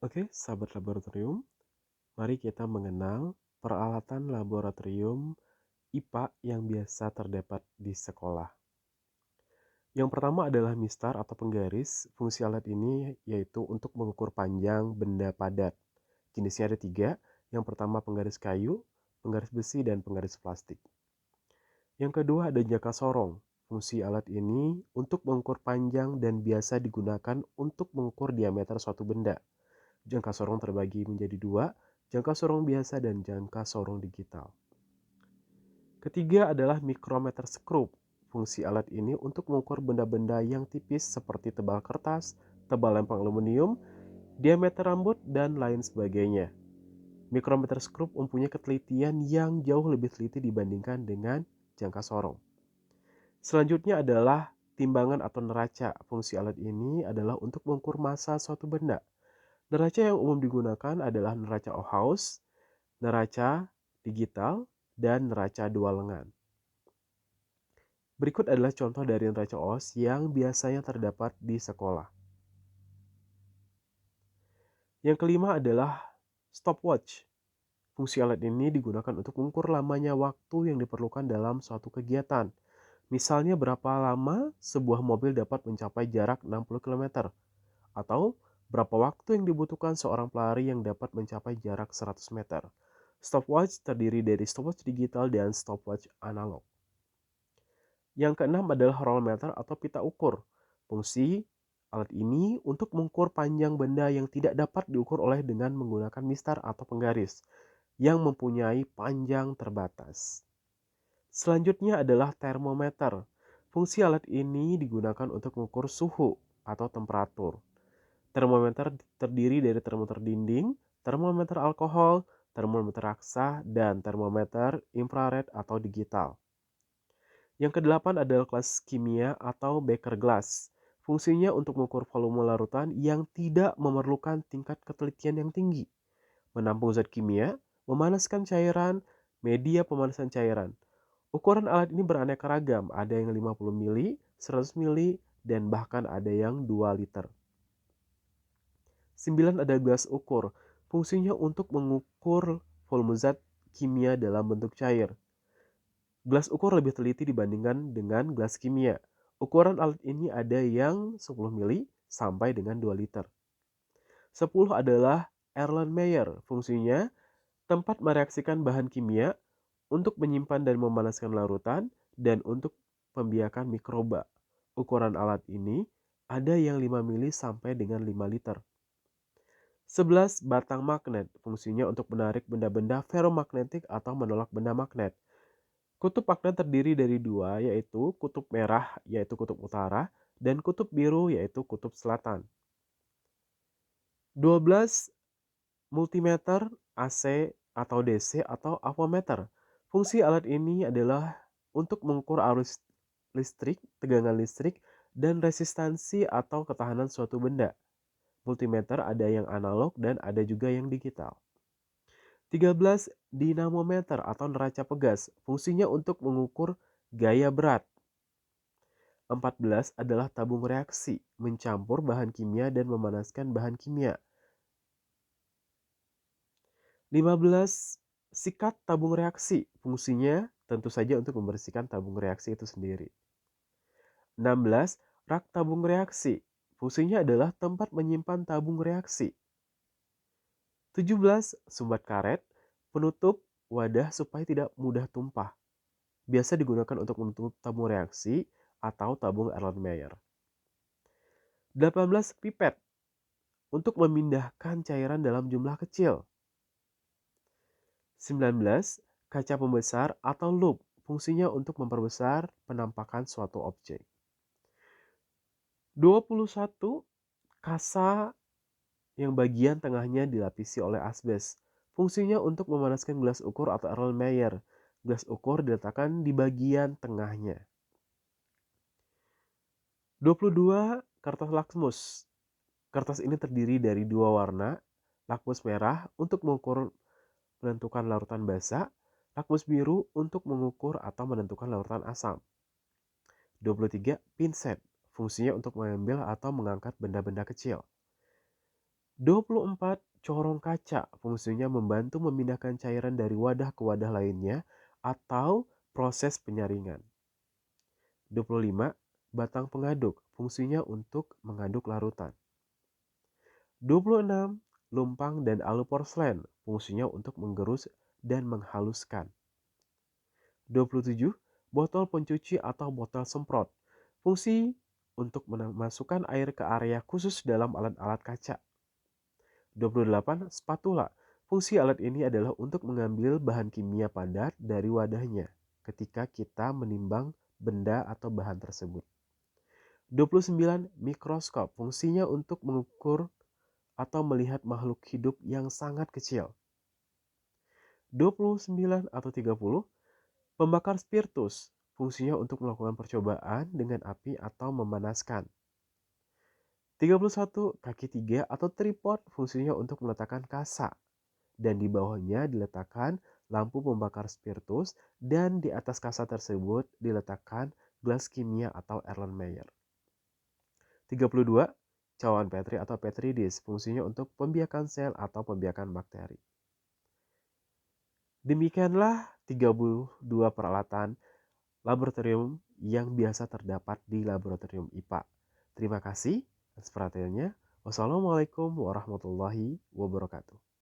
Oke, sahabat laboratorium, mari kita mengenal peralatan laboratorium IPA yang biasa terdapat di sekolah. Yang pertama adalah mistar atau penggaris. Fungsi alat ini yaitu untuk mengukur panjang benda padat. Jenisnya ada tiga. Yang pertama penggaris kayu, penggaris besi, dan penggaris plastik. Yang kedua ada jangka sorong. Fungsi alat ini untuk mengukur panjang dan biasa digunakan untuk mengukur diameter suatu benda. Jangka sorong terbagi menjadi dua, jangka sorong biasa dan jangka sorong digital. Ketiga adalah mikrometer skrup. Fungsi alat ini untuk mengukur benda-benda yang tipis seperti tebal kertas, tebal lempeng aluminium, diameter rambut, dan lain sebagainya. Mikrometer skrup mempunyai ketelitian yang jauh lebih teliti dibandingkan dengan jangka sorong. Selanjutnya adalah timbangan atau neraca. Fungsi alat ini adalah untuk mengukur massa suatu benda. Neraca yang umum digunakan adalah neraca Ohaus, neraca digital, dan neraca dua lengan. Berikut adalah contoh dari neraca Ohaus yang biasanya terdapat di sekolah. Yang kelima adalah stopwatch. Fungsi alat ini digunakan untuk mengukur lamanya waktu yang diperlukan dalam suatu kegiatan. Misalnya berapa lama sebuah mobil dapat mencapai jarak 60 km, atau berapa waktu yang dibutuhkan seorang pelari yang dapat mencapai jarak 100 meter. Stopwatch terdiri dari stopwatch digital dan stopwatch analog. Yang keenam adalah horometer atau pita ukur. Fungsi alat ini untuk mengukur panjang benda yang tidak dapat diukur oleh dengan menggunakan mistar atau penggaris yang mempunyai panjang terbatas. Selanjutnya adalah termometer. Fungsi alat ini digunakan untuk mengukur suhu atau temperatur. Termometer terdiri dari termometer dinding, termometer alkohol, termometer raksa, dan termometer infrared atau digital. Yang kedelapan adalah kelas kimia atau Beker glass. Fungsinya untuk mengukur volume larutan yang tidak memerlukan tingkat ketelitian yang tinggi. Menampung zat kimia, memanaskan cairan, media pemanasan cairan. Ukuran alat ini beraneka ragam, ada yang 50 mili, 100 mili, dan bahkan ada yang 2 liter. 9 ada gelas ukur. Fungsinya untuk mengukur volume zat kimia dalam bentuk cair. Gelas ukur lebih teliti dibandingkan dengan gelas kimia. Ukuran alat ini ada yang 10 mili sampai dengan 2 liter. 10 adalah Erlenmeyer. Fungsinya tempat mereaksikan bahan kimia untuk menyimpan dan memanaskan larutan dan untuk pembiakan mikroba. Ukuran alat ini ada yang 5 mili sampai dengan 5 liter. 11 batang magnet. Fungsinya untuk menarik benda-benda ferromagnetik atau menolak benda magnet. Kutub magnet terdiri dari dua, yaitu kutub merah, yaitu kutub utara, dan kutub biru, yaitu kutub selatan. 12 multimeter AC atau DC atau avometer. Fungsi alat ini adalah untuk mengukur arus listrik, tegangan listrik, dan resistansi atau ketahanan suatu benda. Multimeter ada yang analog dan ada juga yang digital. 13 dinamometer atau neraca pegas. Fungsinya untuk mengukur gaya berat. 14 adalah tabung reaksi, mencampur bahan kimia dan memanaskan bahan kimia. 15 sikat tabung reaksi. Fungsinya tentu saja untuk membersihkan tabung reaksi itu sendiri. 16 rak tabung reaksi. Fungsinya adalah tempat menyimpan tabung reaksi. 17 sumbat karet, penutup wadah supaya tidak mudah tumpah. Biasa digunakan untuk menutup tabung reaksi atau tabung Erlenmeyer. 18 pipet untuk memindahkan cairan dalam jumlah kecil. 19 kaca pembesar atau loop. Fungsinya untuk memperbesar penampakan suatu objek. 21 kasa yang bagian tengahnya dilapisi oleh asbes. Fungsinya untuk memanaskan gelas ukur atau Erlenmeyer. Gelas ukur diletakkan di bagian tengahnya. 22 kertas lakmus. Kertas ini terdiri dari dua warna, lakmus merah untuk mengukur menentukan larutan basa, lakmus biru untuk mengukur atau menentukan larutan asam. 23 pinset. Fungsinya untuk mengambil atau mengangkat benda-benda kecil. 24 corong kaca fungsinya membantu memindahkan cairan dari wadah ke wadah lainnya atau proses penyaringan. 25 batang pengaduk fungsinya untuk mengaduk larutan. 26 lumpang dan alu porselen fungsinya untuk menggerus dan menghaluskan. 27 botol pencuci atau botol semprot fungsi untuk memasukkan air ke area khusus dalam alat-alat kaca. 28 spatula. Fungsi alat ini adalah untuk mengambil bahan kimia padat dari wadahnya ketika kita menimbang benda atau bahan tersebut. 29 mikroskop. Fungsinya untuk mengukur atau melihat makhluk hidup yang sangat kecil. 29 atau 30 pembakar spiritus. Fungsinya untuk melakukan percobaan dengan api atau memanaskan. 31 kaki 3 atau tripod fungsinya untuk meletakkan kasa dan di bawahnya diletakkan lampu pembakar spiritus dan di atas kasa tersebut diletakkan gelas kimia atau Erlenmeyer. 32 cawan Petri atau Petri dish fungsinya untuk pembiakan sel atau pembiakan bakteri. Demikianlah 32 peralatan laboratorium yang biasa terdapat di laboratorium IPA. Terima kasih atas perhatiannya. Wassalamualaikum warahmatullahi wabarakatuh.